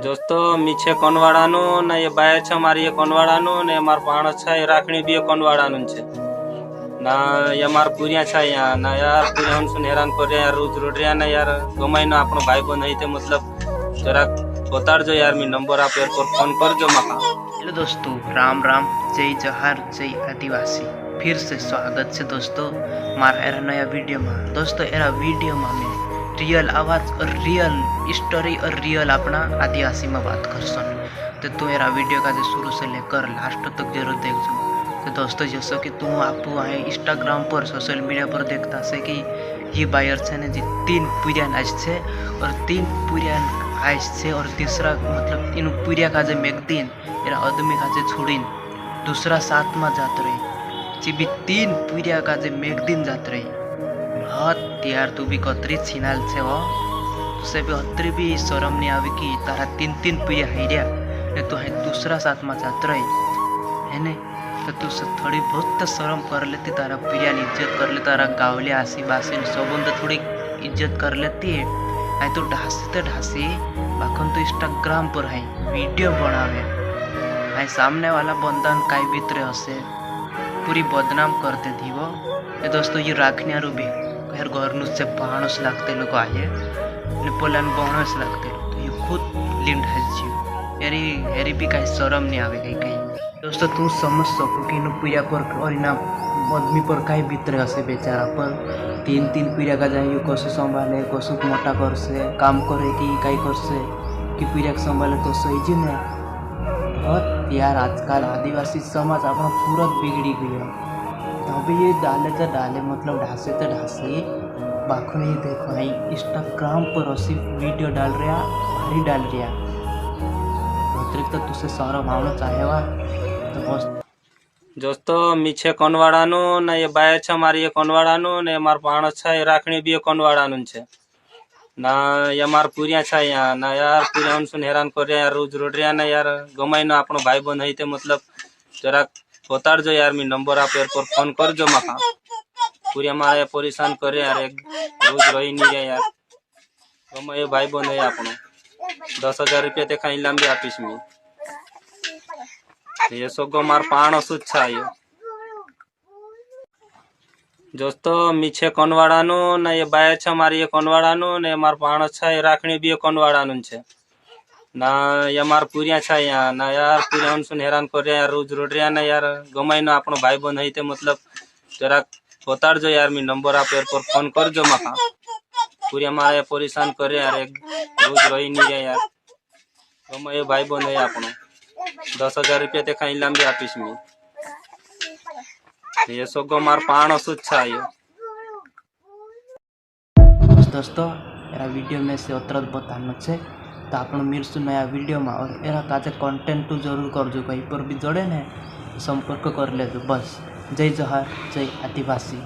दोस्तों मीछे कोनवाड़ानु ने ये बाय छे मारी ये कोनवाड़ानु ने मार पाण छे ये राखणी बी कोनवाड़ानु छे ना ये मार पुरिया छे यहाँ ना यार पुरिया सुन हैरान कर रहे यार रोज रोड रहा ना यार गमाई ना आपनो भाई बहन है मतलब जरा बता जो यार मी नंबर आप यार पर फोन कर जो मका। हेलो दोस्तों, राम राम, जय जोहार, जय आदिवासी। फिर से स्वागत है दोस्तों मारा एरा नया वीडियो में। दोस्तों एरा वीडियो में हमें रियल आवाज और रियल स्टोरी और रियल अपना आदिवासी में बात कर सन। तो तू एरा वीडियो का जो शुरू से लेकर लास्ट तक जरूर देख जो। तो दोस्तों जैसे कि तू आप आए इंस्टाग्राम पर सोशल मीडिया पर देखता से कि ये बायर से ने जी 3 पुरियान आज छे और 3 पुरियान आज छे और तीसरा मतलब इन पुरिया का जो मेगदीन एरा आदमी का जो छोड़ीन दूसरा साथ में जात रही जी भी 3 पुरिया का जो मेगदीन जात रही। बहुत यार तू भी कतरी छिनाल छे वो तुसे भी अतरी भी शर्म नहीं आवे कि तारा 3 पुरिया हैरिया ने तो है दूसरा साथ में जात रही है ने। तो तू से थोड़ी बहुत तो शर्म कर लेती, तारा पुरिया इज्जत कर ले, तारा गावले आसी बासी सबंद थोड़ी इज्जत कर लेती है। आई तो ढासी बाखन तो इंस्टाग्राम पर है वीडियो बनावे आई सामने वाला बंदन काई भीतर हसे पूरी बदनाम करते थी वो। ये दोस्तों ये राखनिया भी घर घर से बाणस लगते लोग आए ने पोलन बाणस लगते तो ये खुद लिंड हज यारी यारी भी कहीं शर्म नहीं आवे कहीं। दोस्तों तू समझ सको कि इन पीढ़िया पर और इन आदमी पर कहीं भीतर हसे बेचारा पर 3 पीढ़िया का जाए कसु संभाले कसु मोटा कर से काम करे कि कहीं कर से कि पीढ़िया संभाले तो सही जी ने। बहुत यार आजकल आदिवासी समाज अपना पूरा बिगड़ी गया। तभी ये डाले मतलब ढासे तो ढासे बाखो ये देखो है इंस्टाग्राम पर ऐसी वीडियो डाल रहा भारी डाल रहा अतिरिक्त तुझसे सारा भावना चाहेगा तो बस। दोस्तों मीछे कोनवाड़ानु ने ये बाय छे मारी ये कोनवाड़ानु ने मार पाण छे ये राखणी बी कोनवाड़ानु छे ना ये मार पुरिया छे यहाँ ना यार पुरिया सुन हैरान कर रहे यार रोज रोड रहा ना यार गमाई ना आपनो भाई बहन है मतलब जरा बता जो यार मी नंबर आप यार पर फोन कर जो मका। पुरिया मारा परेशान कर यार एक रोज रही नहीं रहा यार गमाई भाई बहन है आपनो 10,000 रुपया देखा इलाम भी आपीस में ये सोगो मार पाण सुच्छा ये। दोस्तों मीछे कोनवाड़ानु ने ये बाय छे मारी ये कोनवाड़ानु ने मार पाण छे ये राखणी बी कोनवाड़ानु छे ना ये मार पुरिया छे यहाँ ना यार पुरिया सुन हैरान कर रहे यार रोज रोड रहा ना यार गमाई ना आपनो भाई बहन है मतलब जरा बता जो यार मी नंबर आप यार पर फोन कर जो मका। पुरिया मारा परेशान कर यार एक रोज रही नहीं रहा यार गमाई भाई बहन है आपनो 10,000 रुपया देखा इलाम भी आपीस में ये सोगो मार पाण सुच्छा ये। दोस्तों एरा वीडियो में से उतरत बतानो छे तो आपण मिलसु नया वीडियो में और एरा काजे कंटेंट तो जरूर करजो कहीं पर भी जोड़े ने संपर्क कर ले बस। जय जोहार, जय आदिवासी।